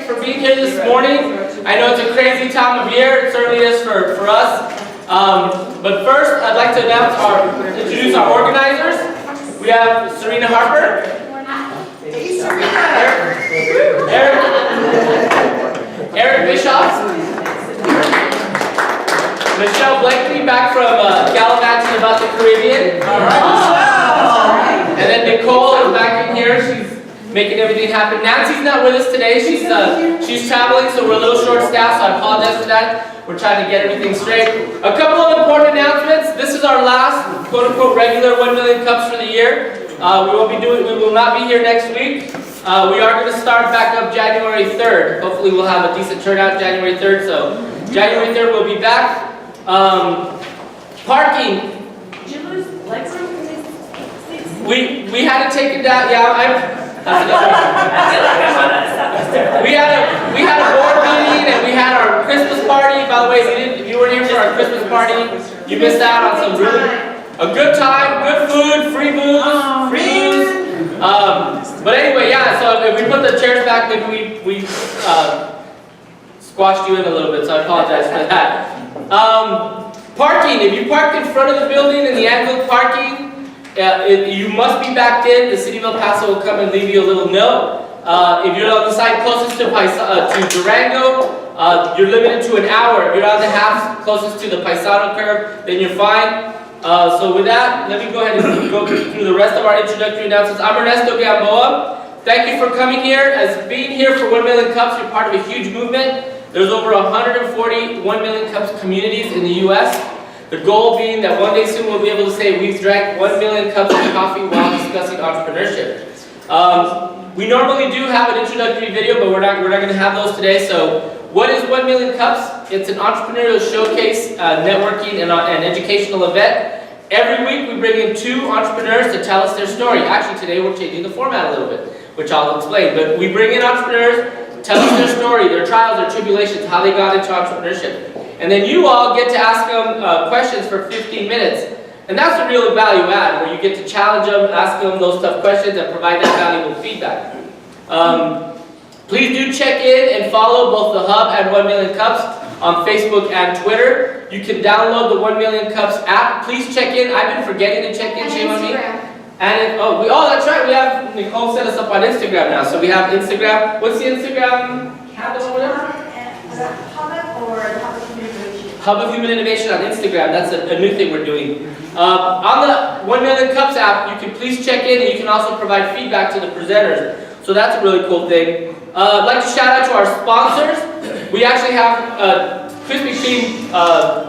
you for being here this morning. I know it's a crazy time of year, it certainly is for us. But first, I'd like to introduce our organizers. We have Serena Harper. Hey, Serena. Eric Bischoff. Michelle Blakely, back from gallivanting about the Caribbean. All right, Michelle. And then Nicole is back in here. She's making everything happen. Nancy's not with us today. She's traveling, so we're a little short-staffed, so I apologize for that. We're trying to get everything straight. A couple of important announcements. This is our last, quote-unquote, regular 1 million cups for the year. We will not be here next week. We are going to start back up January 3rd. Hopefully we'll have a decent turnout January 3rd. So January 3rd we'll be back. Parking. Did you lose legs on We had to take it down. Yeah, we had a board meeting and we had our Christmas party. By the way, if you weren't here for our Christmas party, you missed out on a good time, good food, free booze, but anyway, yeah. So if we put the chairs back, maybe we squashed you in a little bit. So I apologize for that. Parking. If you parked in front of the building in the angled parking, you must be backed in. The City of El Paso will come and leave you a little note. If you're on the side closest to Durango, you're limited to an hour. If you're on the half closest to the Paisano curve, then you're fine. So with that, let me go ahead and go through the rest of our introductory announcements. I'm Ernesto Gamboa. Thank you for coming here. As being here for 1 million cups, you're part of a huge movement. There's over 140 1 million cups communities in the U.S. The goal being that one day soon we'll be able to say we've drank 1 million cups of coffee while discussing entrepreneurship. We normally do have an introductory video, but we're not going to have those today. So, what is 1 million cups? It's an entrepreneurial showcase, networking, and educational event. Every week we bring in 2 entrepreneurs to tell us their story. Actually, today we're changing the format a little bit, which I'll explain. But we bring in entrepreneurs, tell us their story, their trials, their tribulations, how they got into entrepreneurship. And then you all get to ask them questions for 15 minutes. And that's a real value add, where you get to challenge them, ask them those tough questions, and provide that valuable feedback. Please do check in and follow both the Hub and 1 Million Cups on Facebook and Twitter. You can download the 1 Million Cups app. Please check in. I've been forgetting to check in, shame on me. And that's right, we have, Nicole set us up on Instagram now. So we have Instagram. What's the Instagram handle or whatever? Hub of Human Innovation on Instagram. That's a new thing we're doing. On the 1 Million Cups app, you can please check in and you can also provide feedback to the presenters. So that's a really cool thing. I'd like to shout out to our sponsors. We actually have Krispy Kreme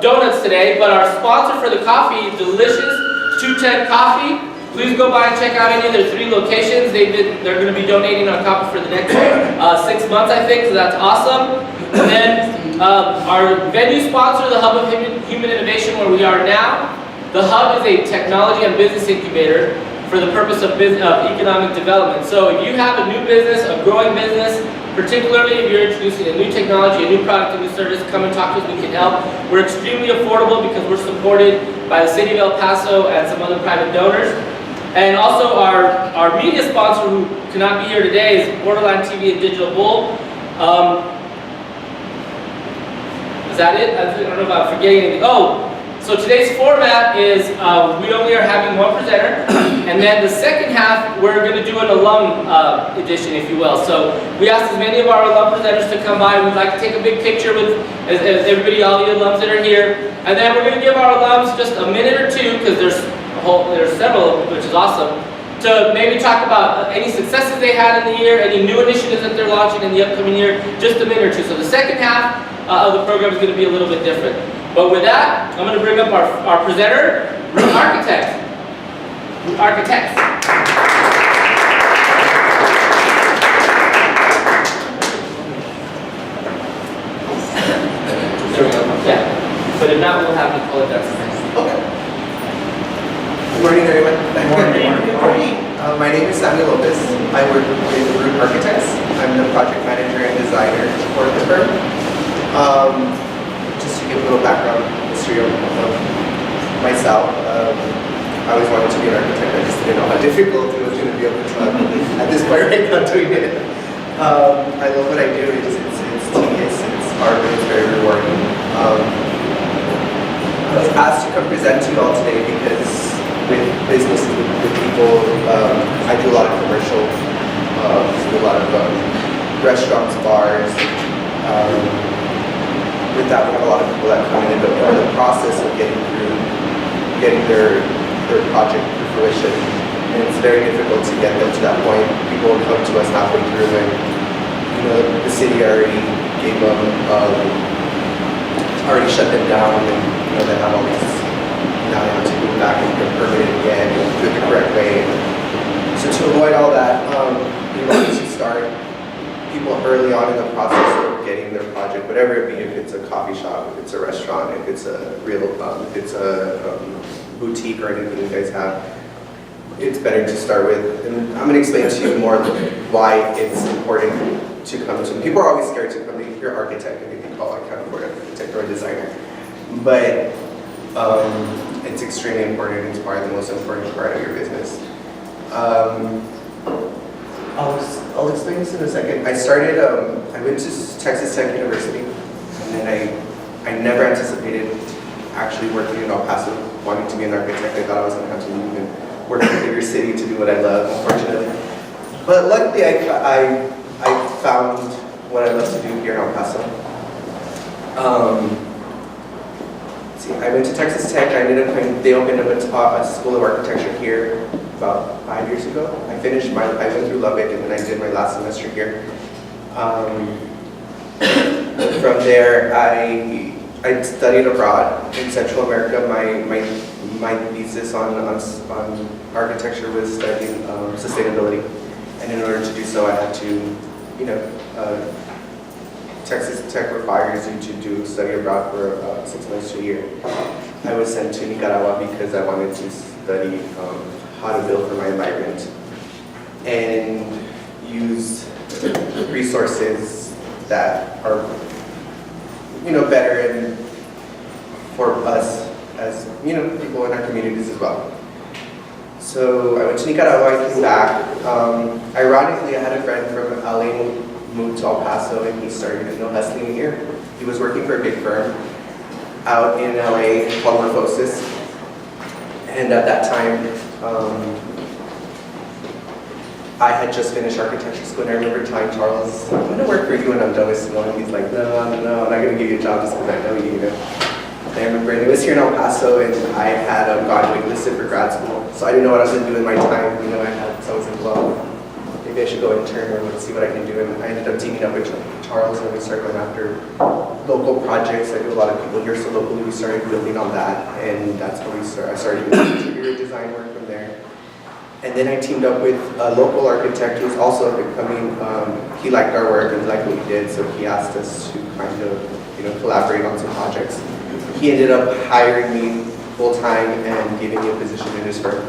donuts today, but our sponsor for the coffee, Delicious 210 Coffee. Please go by and check out any of their 3 locations. They're going to be donating our coffee for the next 6 months, I think, so that's awesome. And then our venue sponsor, the Hub of Human Innovation, where we are now. The Hub is a technology and business incubator for the purpose of economic development. So if you have a new business, a growing business, particularly if you're introducing a new technology, a new product, a new service, come and talk to us, we can help. We're extremely affordable because we're supported by the City of El Paso and some other private donors. And also our media sponsor, who cannot be here today, is Borderline TV and Digital Bull. Is that it? I don't know if I'm forgetting anything. Oh, so today's format is we only are having 1 presenter, and then the second half we're going to do an alum edition, if you will. So we asked as many of our alum presenters to come by. We'd like to take a big picture with everybody, all the alums that are here, and then we're going to give our alums just a minute or 2, because there's several, which is awesome, to maybe talk about any successes they had in the year, any new initiatives that they're launching in the upcoming year, just a minute or 2. So the second half of the program is going to be a little bit different. But with that, I'm going to bring up our presenter, Root Architects. Root Architects. There we go. Yeah. But if not, we'll have Nicole address next. Okay. Good morning, everyone. Good morning. My name is Samuel Lopez. I work with Root Architects. I'm the project manager and designer for the firm. Just to give a little background history of myself, I always wanted to be an architect. I just didn't know how difficult it was going to be at this point right now doing it. I love what I do. It's tedious, it's hard, but it's very rewarding. I was asked to come present to you all today because with businesses, with people, I do a lot of commercial, do a lot of restaurants, bars. With that, we have a lot of people that come in, but we're in the process of getting their project to fruition. And it's very difficult to get them to that point. People will come to us halfway through and, the city already gave them, already shut them down, and, they have all these, now they have to go back and get permitted again and do it the correct way. So to avoid all that, we want to start people early on in the process of getting their project, whatever it be, if it's a coffee shop, if it's a restaurant, if it's a if it's a boutique or anything you guys have, it's better to start with. And I'm going to explain to you more why it's important to come to. People are always scared to come to. You're an architect and you think, oh, I can't afford an architect or a designer. But it's extremely important. It's probably the most important part of your business. I'll explain this in a second. I started, I went to Texas Tech University, and then I never anticipated actually working in El Paso, wanting to be an architect. I thought I was going to have to move and work in a bigger city to do what I love, unfortunately. But luckily, I found what I love to do here in El Paso. I went to Texas Tech. They opened up a school of architecture here about 5 years ago. I went through Lubbock and then I did my last semester here. From there, I studied abroad in Central America. My thesis on architecture was studying sustainability. And in order to do so, I had to, Texas Tech requires you to do study abroad for 6 months to a year. I was sent to Nicaragua because I wanted to study how to build for my environment and use resources that are, better and for us as, people in our communities as well. So I went to Nicaragua, I came back. Ironically, I had a friend from LA moved to El Paso and he started hustling here. He was working for a big firm out in LA called Morphosis. And at that time, I had just finished architecture school, and I remember telling Charles, I'm going to work for you when I'm done with school. And he's like, no, I'm not going to give you a job just because I know you. And I remember it was here in El Paso, and I had gotten waitlisted for grad school. So I didn't know what I was going to do in my time. So I was like, well, maybe I should go intern or see what I can do. And I ended up teaming up with Charles, and we started going after local projects. I knew a lot of people here, so locally we started building on that, and that's where I started doing interior design work from there. And then I teamed up with a local architect who's also up and coming. He liked our work and liked what we did, so he asked us to kind of, collaborate on some projects. He ended up hiring me full-time and giving me a position in his firm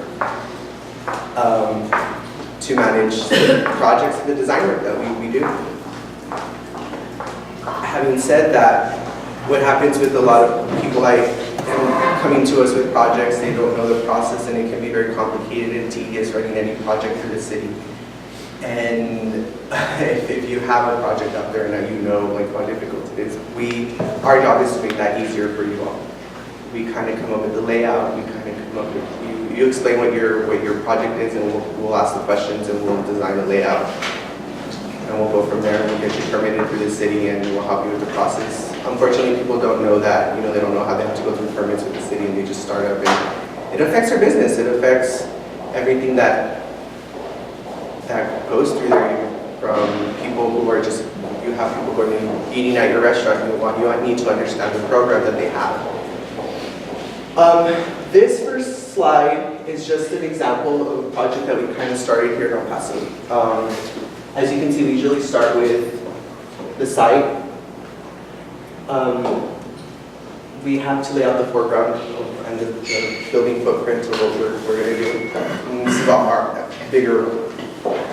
to manage the projects and the design work that we do. Having said that, what happens with a lot of people coming to us with projects, they don't know the process and it can be very complicated and tedious running any project through the city. And if you have a project out there and that how difficult it is, our job is to make that easier for you all. We kind of come up with the layout, we kind of come up with, you explain what your project is, and we'll ask the questions and we'll design the layout. And we'll go from there and we'll get you permitted through the city and we'll help you with the process. Unfortunately, people don't know that, they don't know how they have to go through permits with the city, and they just start up, and it affects their business. It affects everything that goes through there, from people who are just, you have people who are eating at your restaurant, you need to understand the program that they have. This first slide is just an example of a project that we kind of started here in El Paso. As you can see, we usually start with the site. We have to lay out the foreground and the building footprint of what we're going to do. And this is our bigger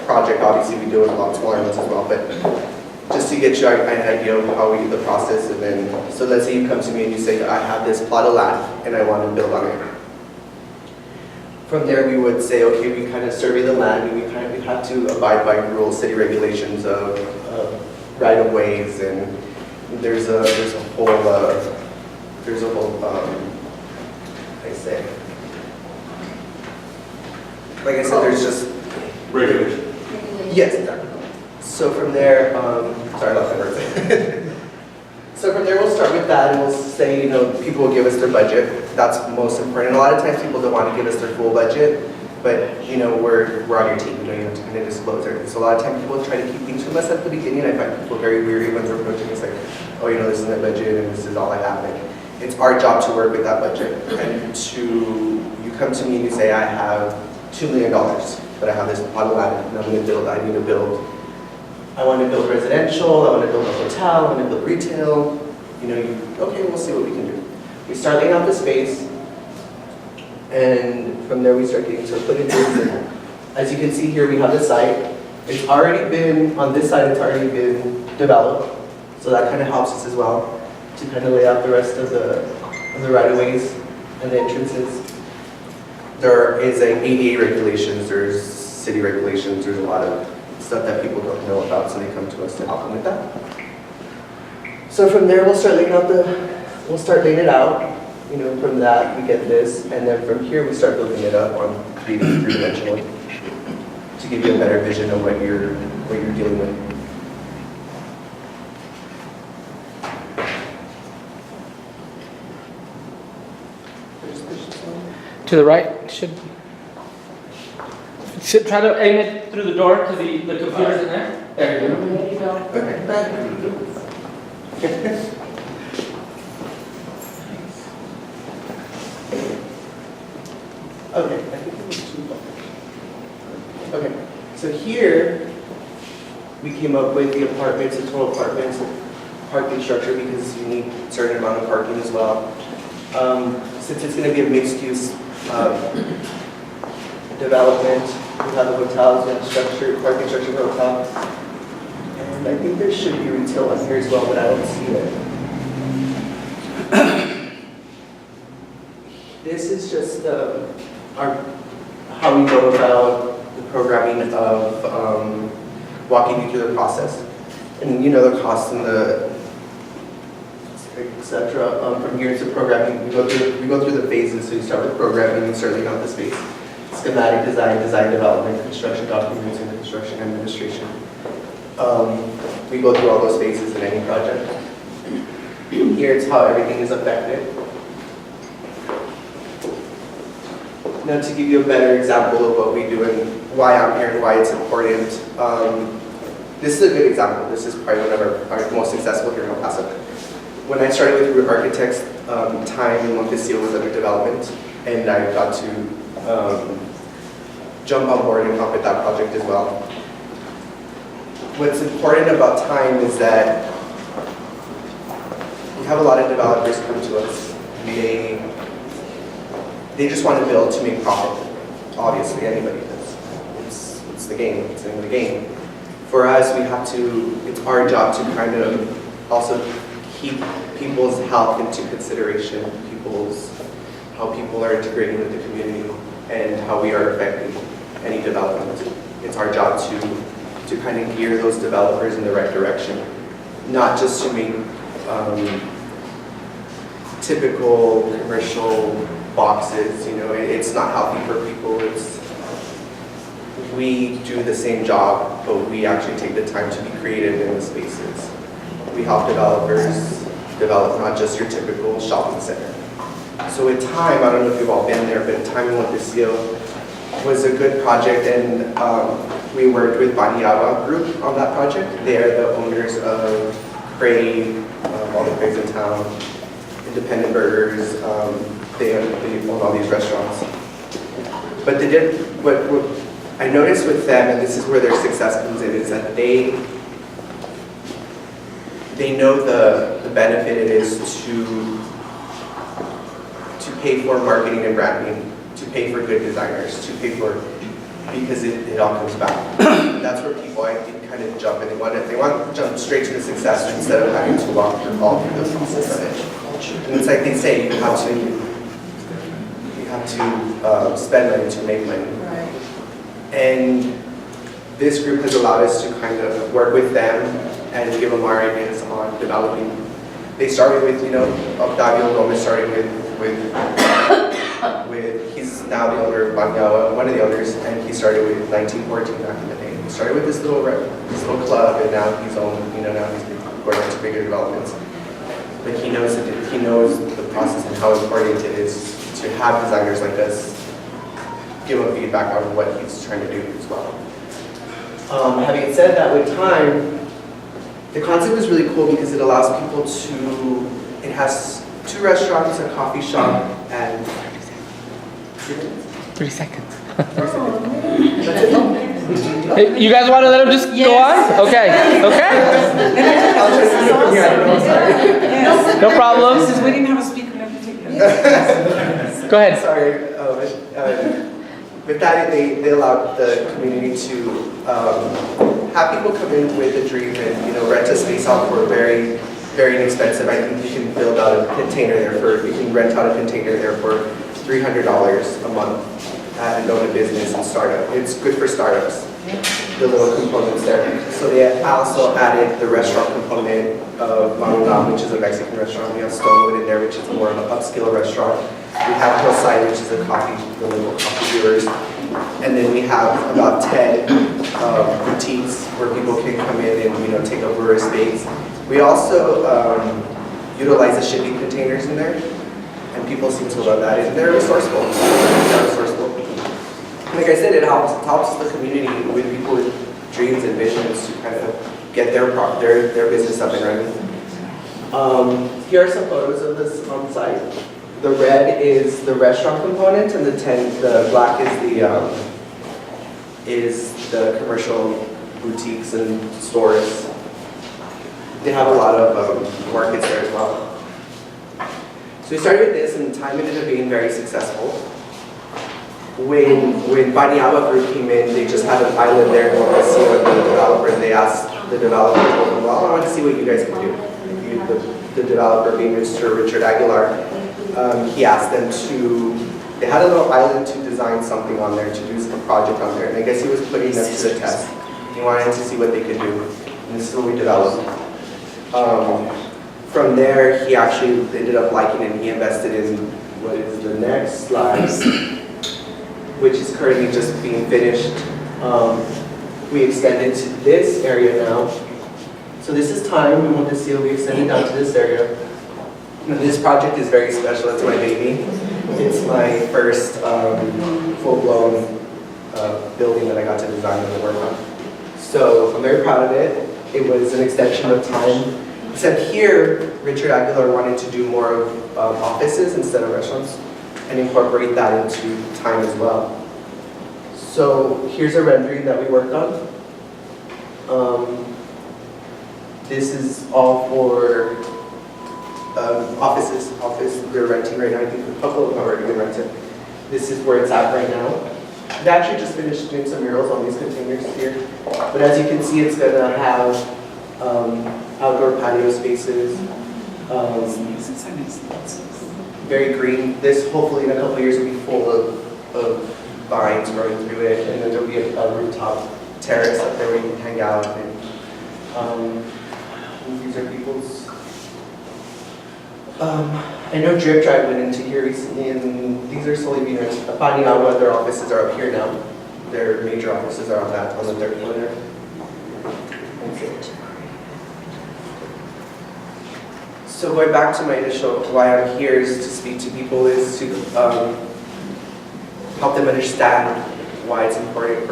project. Obviously, we do a lot smaller ones as well, but just to get you an idea of how we do the process. And then, so let's say you come to me and you say, I have this plot of land and I want to build on it. From there, we would say, okay, we kind of survey the land, and we have to abide by rural city regulations of right-of-ways, and there's a whole, like I said, there's just Regulation. yes, exactly. So from there, sorry, I lost my words. So from there, we'll start with that, and we'll say, people will give us their budget. That's most important. A lot of times, people don't want to give us their full budget, but we're on your team. You have to kind of disclose everything. So a lot of times, people try to keep things from us at the beginning. I find people very weary when they're approaching. It's like, oh, this is my budget, and this is all I have. Like, it's our job to work with that budget, and you come to me and you say, I have $2 million, but I have this plot of land, and I need to build. I want to build residential, I want to build a hotel, I want to build retail. Okay, we'll see what we can do. We start laying out the space, and from there we start getting to put it in. As you can see here, we have the site. It's already been, on this side, it's already been developed. So that kind of helps us as well to kind of lay out the rest of the right-of-ways and the entrances. There is ADA regulations, there's city regulations, there's a lot of stuff that people don't know about, so they come to us to help them with that. So from there, we'll start laying it out. From that, we get this, and then from here, we start building it up on 3D, three-dimensionally, to give you a better vision of what you're dealing with. To the right, should try to aim it through the door to the computer's in there. There you go. There you go. Okay. Okay, I think it was too long. Okay, so here we came up with the apartments, the total apartments, parking structure, because you need a certain amount of parking as well. Since it's going to be a mixed-use development, we have the hotels, we have parking structure for hotel. And I think there should be retail on here as well, but I don't see it. This is just how we go about the programming of walking you through the process. And the costs and the etc. From here to programming, we go through the phases. So you start with programming, you start laying out the space. Schematic design, design development, construction documents, and construction administration. We go through all those phases in any project. Here it's how everything is affected. Now to give you a better example of what we do and why I'm here and why it's important, this is a good example. This is probably one of our most successful here in El Paso. When I started with Root Architects, time in Montecillo was under development, and I got to jump on board and help with that project as well. What's important about time is that we have a lot of developers come to us. They just want to build to make profit. Obviously, anybody does. It's the game. It's the name of the game. For us, it's our job to kind of also keep people's health into consideration, how people are integrating with the community, and how we are affecting any development. It's our job to kind of gear those developers in the right direction, not just to make typical commercial boxes. It's not healthy for people. We do the same job, but we actually take the time to be creative in the spaces. We help developers develop not just your typical shopping center. So with Time, I don't know if you've all been there, but Time in Montecillo was a good project, and we worked with Baniawa Group on that project. They are the owners of Crave, all the Craves in town, Independent Burgers. They own all these restaurants. But they did what I noticed with them, and this is where their success comes in, is that they know the benefit it is to pay for marketing and branding, to pay for good designers, to pay for, because it all comes back. That's where people, I think, kind of jump, and they want to jump straight to the success instead of having to walk through all through the process of it. And it's like they say, you have to spend money to make money. Right. And this group has allowed us to kind of work with them and give them our ideas on developing. They started with, Octavio Gomez started with he's now the owner of Banyawa, one of the owners, and he started with 1914 back in the day. He started with this little club, and now he's owned, now he's going into bigger developments. But he knows the process and how important it is to have designers like us give him feedback on what he's trying to do as well. Having said that, with time, the concept is really cool because it allows people to, it has 2 restaurants, a coffee shop, and 30 seconds. That's it. Hey, you guys want to let him just go on? Okay. I'll try to see it from here. I don't know, sorry. No problem. We didn't have a speaker in particular. Go ahead. Sorry. With that, they allowed the community to have people come in with a dream and rent a space out for very, very inexpensive. I think you can build out a container there you can rent out a container there for $300 a month and own a business and startup. It's good for startups. The little components there. So they also added the restaurant component of Manunam, which is a Mexican restaurant. We have Stonewood in there, which is more of an upscale restaurant. We have Hillside, which is the local coffee brewers. And then we have about 10 boutiques where people can come in and take a brewer space. We also utilize the shipping containers in there, and people seem to love that. And they're resourceful. Like I said, it helps the community with people with dreams and visions to kind of get their business up and running. Here are some photos of this on site. The red is the restaurant component, and the black is the commercial boutiques and stores. They have a lot of markets there as well. So we started with this, and time ended up being very successful. When Banyawa Group came in, they just had an island there and wanted to see what the developer, they asked the developer, well, I want to see what you guys can do. The developer being Mr. Richard Aguilar, he asked them they had a little island to design something on there, to do a project on there, and I guess he was putting them to the test. He wanted to see what they could do, and this is what we developed. From there, he actually ended up liking it, and he invested in what is the next slide, which is currently just being finished. We extended to this area now. So this is time, we want to see we extended down to this area. And this project is very special, it's my baby. It's my first full-blown building that I got to design and work on. So I'm very proud of it. It was an extension of time. Except here, Richard Aguilar wanted to do more of offices instead of restaurants and incorporate that into time as well. So here's a rendering that we worked on. This is all for offices. We're renting right now. I think a couple of them have already been rented. This is where it's at right now. They actually just finished doing some murals on these containers here. But as you can see, it's going to have outdoor patio spaces. Very green. This hopefully in a couple of years will be full of vines growing through it, and then there'll be a rooftop terrace up there where you can hang out. And these are people's. I know Drip Drive went into here recently, and these are slowly being rented. Finding out what their offices are up here now. Their major offices are on the third floor there. So going back to my initial why I'm here is to speak to people, is to help them understand why it's important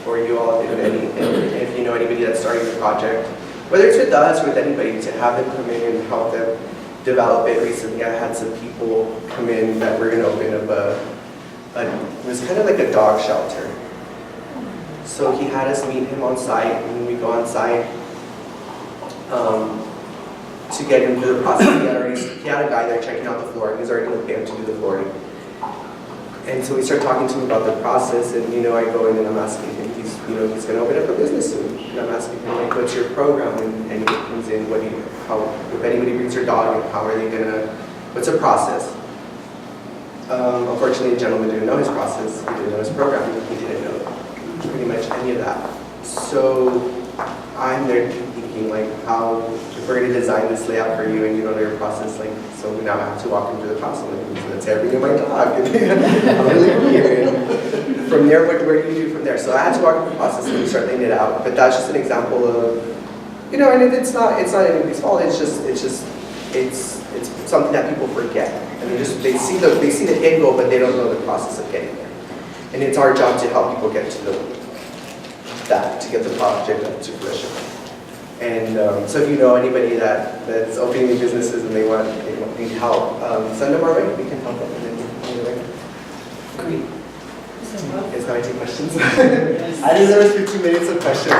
for you all, if you know anybody that's starting a project, whether it's with us or with anybody, to have them come in and help them develop it. Recently I had some people come in that were going to open up it was kind of like a dog shelter. So he had us meet him on site, and when we go on site, to get him through the process, he had a guy there checking out the floor, and he's already going to pay him to do the flooring. And so we start talking to him about the process, and I go in and I'm asking him, he's going to open up a business soon. And I'm asking him, like, what's your program when anybody comes in? If anybody brings their dog in, how are they going to, what's the process? Unfortunately, the gentleman didn't know his process, he didn't know his program, he didn't know pretty much any of that. So I'm there thinking like, how, if we're going to design this layout for you and you don't know your process, like, so we now have to walk him through the process. So that's everything in my dog. I'm really here. And from there, where do you do from there? So I had to walk through the process and start laying it out. But that's just an example of, you know, and it's not anybody's fault. It's something that people forget. And they see the end goal, but they don't know the process of getting there. And it's our job to help people get to to get the project up to fruition. And so if you know anybody that's opening new businesses and they need help, send them our way. We can help them in any way. Great. Is that take questions? I knew there was 15 minutes of questions.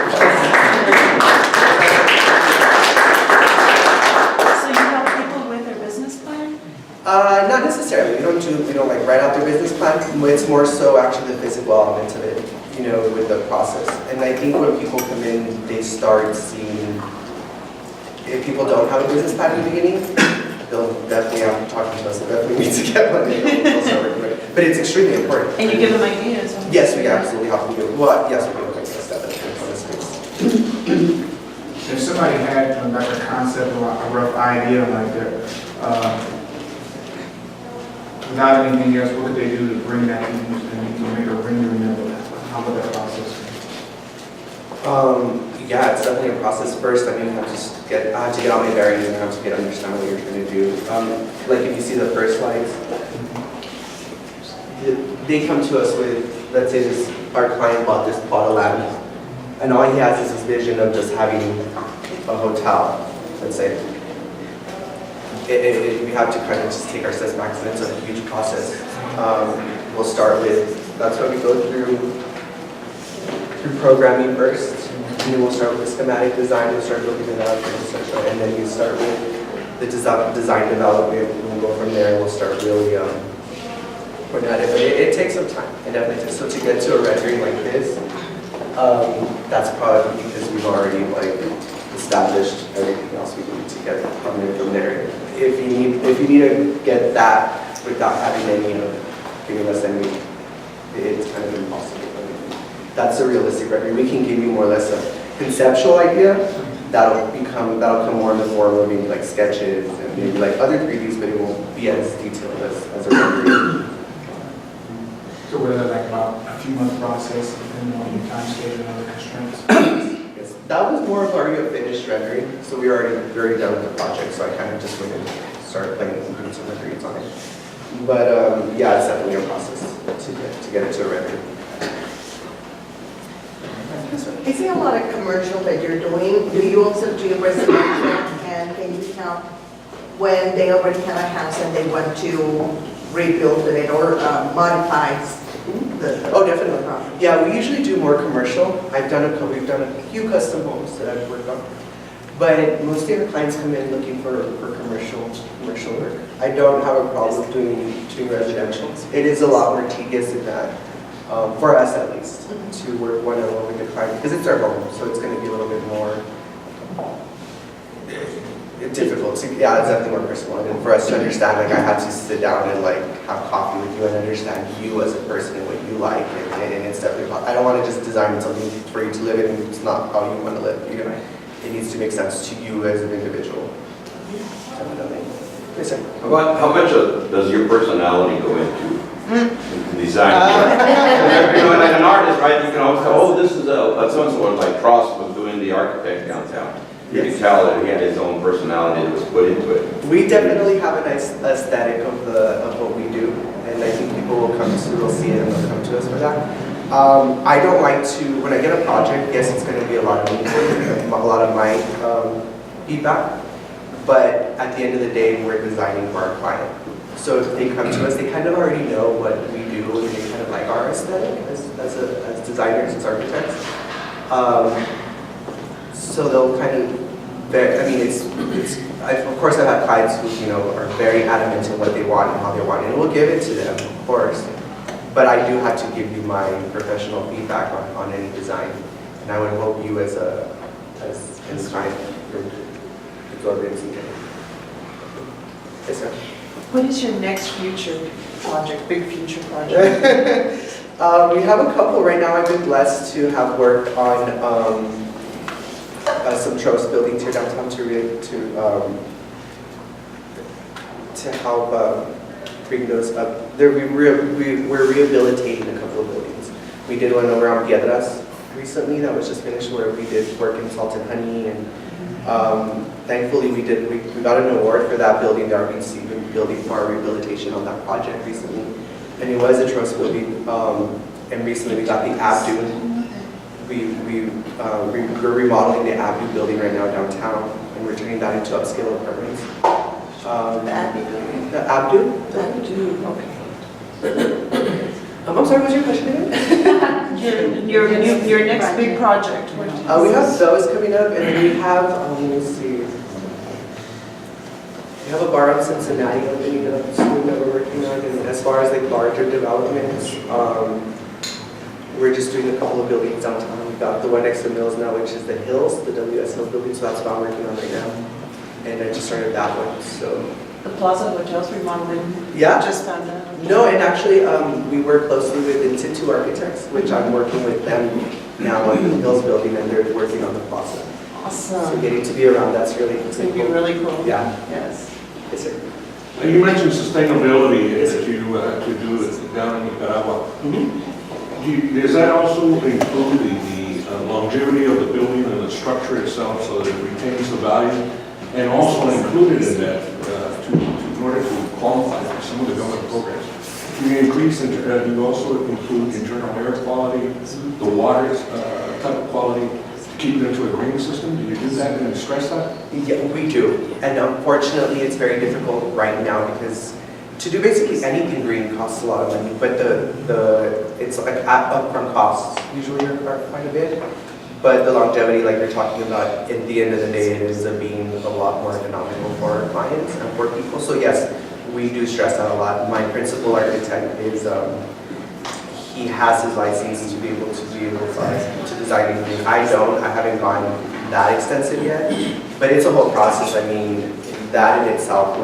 So you help people with their business plan? Not necessarily. We don't like write out their business plan. It's more so actually the physical element of it, you know, with the process. And I think when people come in, they start seeing, if people don't have a business plan in the beginning, they'll definitely have to talk to us. They'll definitely need to get one. They'll start working with it. But it's extremely important. And you give them ideas? Yes, we absolutely help them do it. Well, yes, we do. Okay, so that's definitely on the space. If somebody had like a concept or a rough idea like that, without anything else, what could they do to bring that in and you can make a rendering of it? How would that process? Yeah, it's definitely a process. First, I mean, I have to get on my bearings and I have to understand what you're trying to do. Like if you see the first slides, they come to us with, let's say our client bought this plot of land, and all he has is this vision of just having a hotel, let's say. We have to kind of just take our steps back, and it's a huge process. We'll start with, that's why we go through programming first, and then we'll start with the schematic design, we'll start looking it up, and then we start with the design development, and we'll go from there, and we'll start really putting at it. But it takes some time, it definitely does. So to get to a rendering like this, that's probably because we've already established everything else we need to get from there. If you need to get that without having any, giving us any, it's kind of impossible. That's a realistic rendering. We can give you more or less a conceptual idea. That'll come more in the form of maybe like sketches and maybe like other 3Ds, but it won't be as detailed as a rendering. So was it like about a few month process depending on your time schedule and other constraints? Yes, that was more of already a finished rendering. So we were already done with the project. So I kind of just went and started playing and putting some renderings on it. But yeah, it's definitely a process to get it to a rendering. Is there a lot of commercial that you're doing? Do you also do residential? And can you tell when they already have a house and they want to rebuild it or modify the? Oh, definitely. Yeah, we usually do more commercial. We've done a few custom homes that I've worked on. But mostly our clients come in looking for commercial work. I don't have a problem doing residential. It is a lot more tedious than that. For us at least, to work one-on-one with the client, because it's our home, so it's going to be a little bit more difficult. Yeah, it's definitely more personal. And for us to understand, I had to sit down and have coffee with you and understand you as a person and what you like, and it's definitely. I don't want to just design something for you to live in, and it's not how you want to live. It needs to make sense to you as an individual. Definitely. Yes, sir. How much does your personality go into? Design. Like an artist, right? You can always go, oh, this is so-and-so, like Frost was doing the architect downtown. You can tell that he had his own personality that was put into it. We definitely have a nice aesthetic of what we do, and I think people will see it and they'll come to us for that. I don't like to, when I get a project, yes, it's going to be a lot of me, a lot of my feedback, but at the end of the day, we're designing for our client. So if they come to us, they kind of already know what we do, and they kind of like our aesthetic as designers, as architects. So they'll kind of, of course I've had clients who, are very adamant in what they want and how they want it, and we'll give it to them, of course. But I do have to give you my professional feedback on any design, and I would hope you as a client absorb it and see it. Yes, sir. What is your next future project, big future project? We have a couple right now. I've been blessed to have worked on some trust buildings here downtown to help bring those up. We're rehabilitating a couple of buildings. We did one over on Piedras recently that was just finished where we did work in Salt and Honey, and thankfully we got an award for that building, the RBC building, for our rehabilitation on that project recently. And it was a trust building, and recently we got the Abdu. We're remodeling the Abdu building right now downtown, and we're turning that into upscale apartments. The Abbey building? The Abdu? The Abbey, okay. I'm sorry, what's your question again? Your next big project. We have those coming up, and then we have, let me see. We have a bar in Cincinnati opening up soon that we're working on, and as far as like larger developments, we're just doing a couple of buildings downtown. We've got the one next to Mills now, which is the Hills, the WS Hills building, so that's what I'm working on right now. And I just started that one, so. The Plaza Hotel's remodeling. Yeah. Just found out. No, and actually, we work closely with In Situ Architects, which I'm working with them now on the Hills building, and they're working on the plaza. So Awesome. getting to be around, that's really It's going to be really cool. Yeah. Yes. Yes, sir. You mentioned sustainability that you do it down in Nicaragua. Does that also include the longevity of the building and the structure itself so that it retains the value? And also included in that, in order to qualify for some of the government programs, do you also include internal air quality, the water type of quality, to keep it into a green system? Do you do that and stress that? Yeah, we do. And unfortunately, it's very difficult right now because to do basically anything green costs a lot of money, but it's like upfront costs usually are quite a bit. But the longevity, like you're talking about, at the end of the day, it ends up being a lot more economical for our clients and for people. So yes, we do stress that a lot. My principal architect is, he has his license to be able to design anything. I haven't gone that extensive yet, but it's a whole process. I mean, that in itself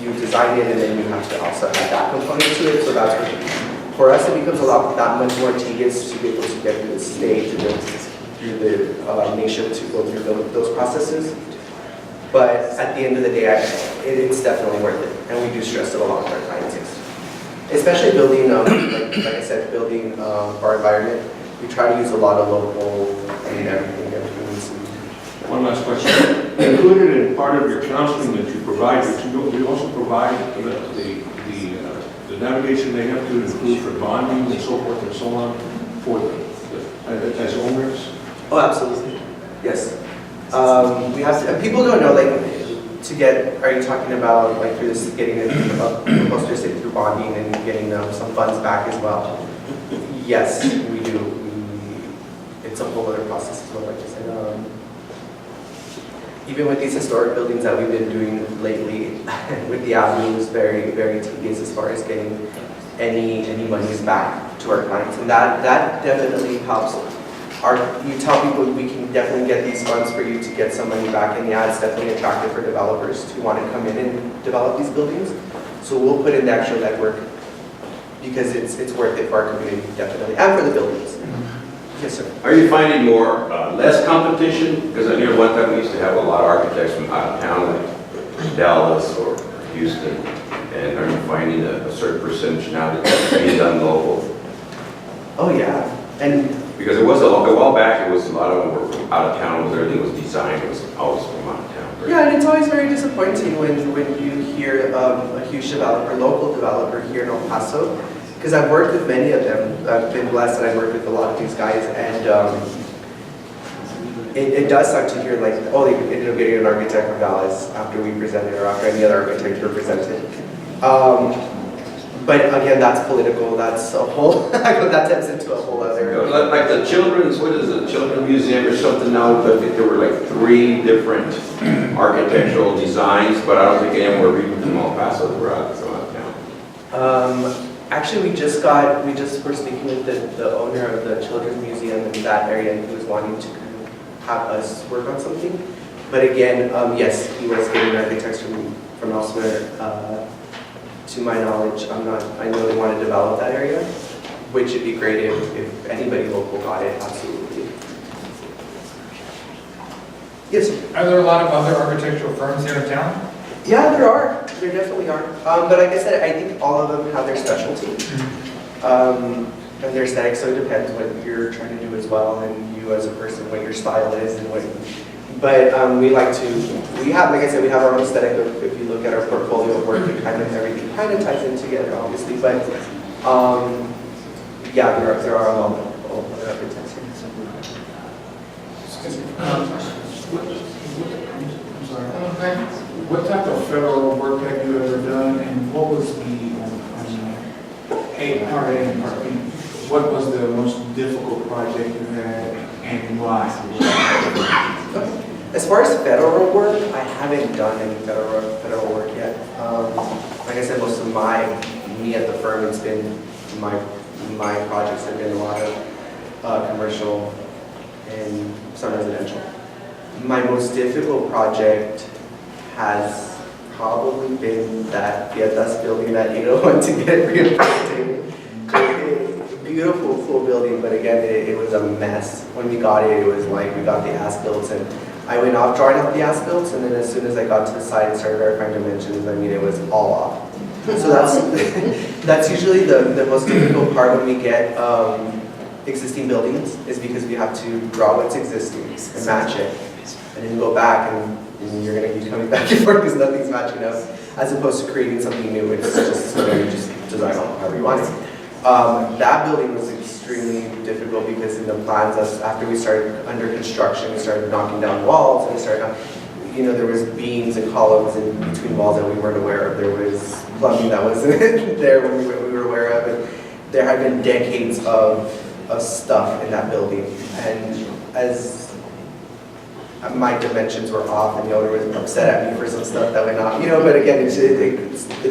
you design it and then you have to also add that component to it. So that's for us, it becomes that much more tedious to be able to get through the state, through the nation to go through those processes. But at the end of the day, it's definitely worth it. And we do stress it a lot with our clients, especially building, like I said, building our environment. We try to use a lot of local, everything. One last question. Included in part of your counseling that you provide, you also provide the navigation they have to include for bonding and so forth and so on for as owners? Oh, absolutely. Yes. We have to, and people don't know, like, are you talking about, like, through this, getting it, closer to through bonding and getting some funds back as well? Yes, we do. It's a whole other process as well, like I said. Even with these historic buildings that we've been doing lately, with the avenue, is very, very tedious as far as getting any monies back to our clients, and that definitely helps. You tell people we can definitely get these funds for you to get some money back, and yeah, it's definitely attractive for developers to want to come in and develop these buildings. So we'll put in the actual legwork because it's worth it for our community, definitely, and for the buildings. Yes, sir. Are you finding less competition? Because I knew one time we used to have a lot of architects from out of town, like Dallas or Houston. And are you finding a certain percentage now that's being done local? Oh yeah, and because it was a while back, it was a lot of them were from out of town. Everything was designed, it was always from out of town. yeah, and it's always very disappointing when you hear a huge developer, local developer here in El Paso. Because I've worked with many of them. I've been blessed that I've worked with a lot of these guys, and it does suck to hear, like, oh, they ended up getting an architect from Dallas after we presented, or after any other architect were presented. But again, that's political. That's a whole. That taps into a whole other. Like the children's, what is it, Children's Museum or something now? But there were like 3 different architectural designs, but I don't think any of them were even from El Paso. They were out of town. Actually, we just were speaking with the owner of the Children's Museum in that area, and he was wanting to have us work on something. But again, yes, he was getting architects from elsewhere to my knowledge, I know they want to develop that area, which would be great if anybody local got it, absolutely. Yes, sir. Are there a lot of other architectural firms here in town? Yeah, there are. There definitely are. But like I said, I think all of them have their specialty. And their aesthetic, so it depends what you're trying to do as well, and you as a person, what your style is, and what. But we like to. We have, like I said, we have our own aesthetic. If you look at our portfolio of work, it kind of everything kind of ties in together, obviously. But yeah, there are a lot of other architects here. I'm sorry. What type of federal work have you ever done, and what was the part A and part B? What was the most difficult project you had, and why? As far as federal work, I haven't done any federal work yet. Like I said, most of me at the firm, it's been my projects have been a lot of commercial and some residential. My most difficult project has probably been that Pietas building at 801 to get rehabilitated. Beautiful, cool building, but again, it was a mess. When we got it, it was like we got the as-built, and I went off drawing out the as-built, and then as soon as I got to the site and started verifying dimensions, I mean, it was all off. So that's usually the most difficult part when we get existing buildings, is because we have to draw what's existing and match it, and then go back and you're going to keep coming back and forth because nothing's matching up, as opposed to creating something new. It's just, you just design it however you want it. That building was extremely difficult because in the plans, after we started under construction, we started knocking down walls, and we started, there was beams and columns in between walls that we weren't aware of. There was plumbing that wasn't there when we were aware of, and there had been decades of stuff in that building. And as my dimensions were off, and the owner was upset at me for some stuff that went on, but again, it's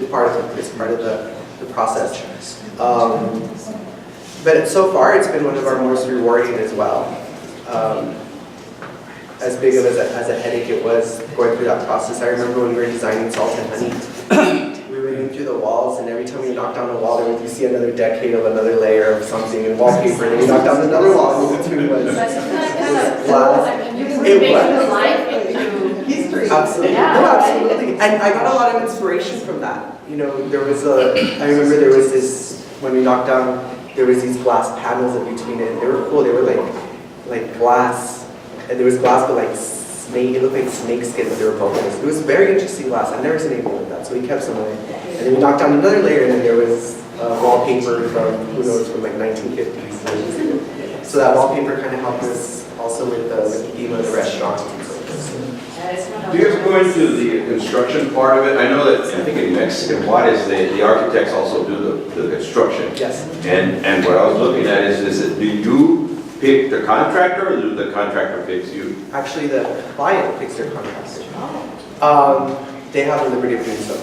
part of the process. But so far, it's been one of our most rewarding as well. As big of as a headache it was going through that process. I remember when we were designing Salt and Honey, we were going through the walls, and every time we knocked down a wall, there would you see another decade of another layer of something in wallpaper, and then we knocked down another wall, and in between was glass. I mean, you were making life into history. Absolutely. Yeah. No, absolutely. And I got a lot of inspiration from that. There was I remember there was this, when we knocked down, there was these glass panels in between it. They were cool. They were like glass, and there was glass, but like snake. It looked like snake skin, but they were bubbles. It was very interesting glass. I've never seen anything like that, so we kept some of it. And then we knocked down another layer, and then there was wallpaper from, who knows, from like 1950s. So that wallpaper kind of helped us also with the theme of the restaurant. Do you guys go into the construction part of it? I know that, I think in Mexican Juarez, the architects also do the construction. Yes. And what I was looking at is do you pick the contractor, or do the contractor picks you? Actually, the client picks their contractor. They have the liberty of doing so.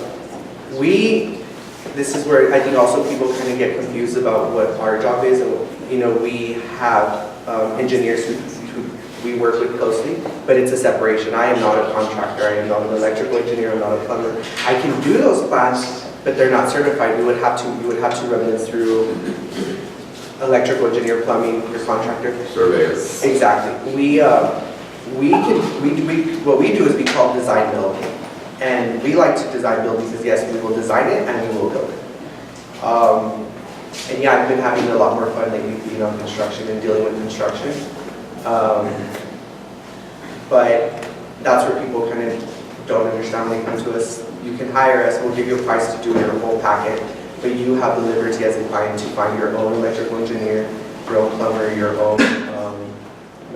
This is where I think also people kind of get confused about what our job is. And, we have engineers who we work with closely, but it's a separation. I am not a contractor. I am not an electrical engineer. I'm not a plumber. I can do those plans, but they're not certified. You would have to run them through electrical engineer, plumbing, your contractor. Surveyors. Exactly. What we do is we call design build, and we like to design build because yes, we will design it and we will build it. And yeah, I've been having a lot more fun lately being on construction and dealing with construction. But that's where people kind of don't understand when they come to us. You can hire us, we'll give you a price to do your whole packet, but you have the liberty as a client to find your own electrical engineer, your own plumber, your own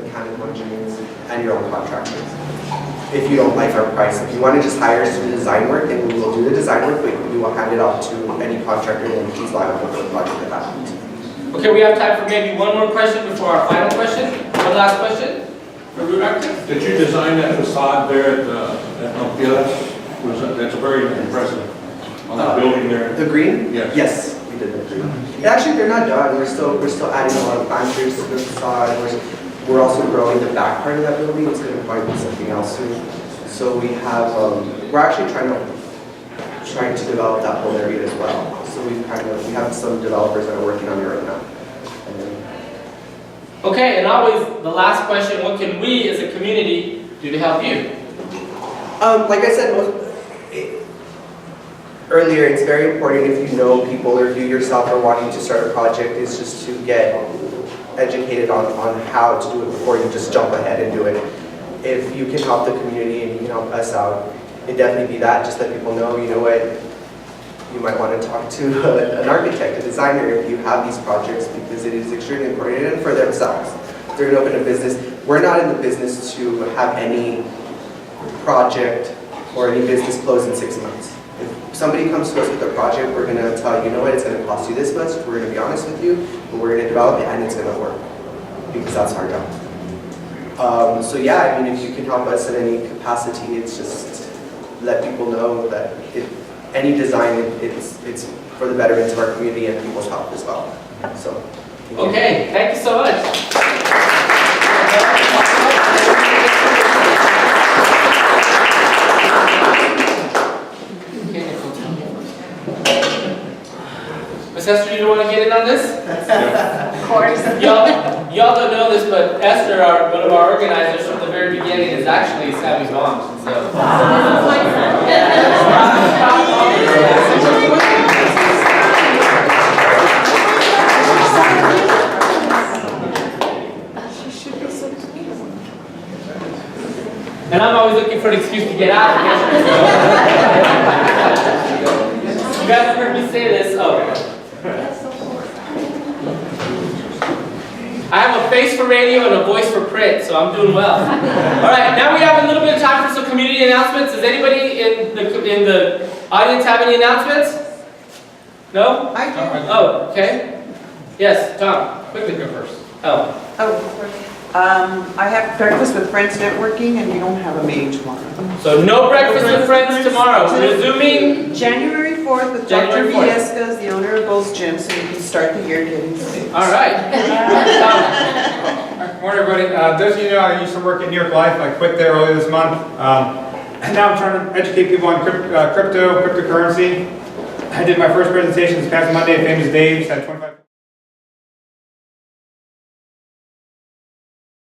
mechanical engineers, and your own contractors. If you don't like our price, if you want to just hire us to do design work, then we will do the design work, but we will hand it off to any contractor, and he's liable for the project at that point. Okay, we have time for maybe one more question before our final question. One last question for Root Architects. Did you design that facade there at Pietas? That's very impressive. On the building there. The green? Yes. Yes, we did the green. Actually, they're not done. We're still adding a lot of planters to the facade. We're also growing the back part of that building. It's going to probably be something else soon. So we have, we're actually trying to trying to develop that whole area as well. So we have some developers that are working on it right now. And then, Okay, and always the last question, what can we as a community do to help you? like I said earlier, it's very important if you know people or if you yourself are wanting to start a project, is just to get educated on how to do it before you just jump ahead and do it. If you can help the community and you can help us out, it'd definitely be that. Just let people know, you know what, you might want to talk to an architect, a designer if you have these projects, because it is extremely important, and for themselves. If they're going to open a business, we're not in the business to have any project or any business close in 6 months. If somebody comes to us with a project, we're going to tell you know what, it's going to cost you this much, we're going to be honest with you, but we're going to develop it and it's going to work, because that's our job. So yeah, I mean, if you can help us in any capacity, it's just let people know that any design, it's for the betterment of our community and people's health as well. So. Okay, thank you so much. Ms. Esther, you want to get in on this? Of course. Y'all don't know this, but Esther, one of our organizers from the very beginning, is actually Sammy's mom. So. And I'm always looking for an excuse to get out of here. You guys have heard me say this. Oh. I have a face for radio and a voice for print, so I'm doing well. All right, now we have a little bit of time for some community announcements. Does anybody in the audience have any announcements? No? I do. Oh, okay. Yes, Tom, quickly go first. Oh. I have breakfast with Friends Networking, and you don't have a meeting tomorrow. So no breakfast with friends tomorrow. Resuming January 4th with January Dr. 4th. Viescas, the owner of Bull's Gym, so you can start the year getting fit. All right. Morning, everybody. Those of you know, I used to work at New York Life. I quit there earlier this month. And now I'm trying to educate people on cryptocurrency. I did my first presentation this past Monday at Famous Dave's, had 25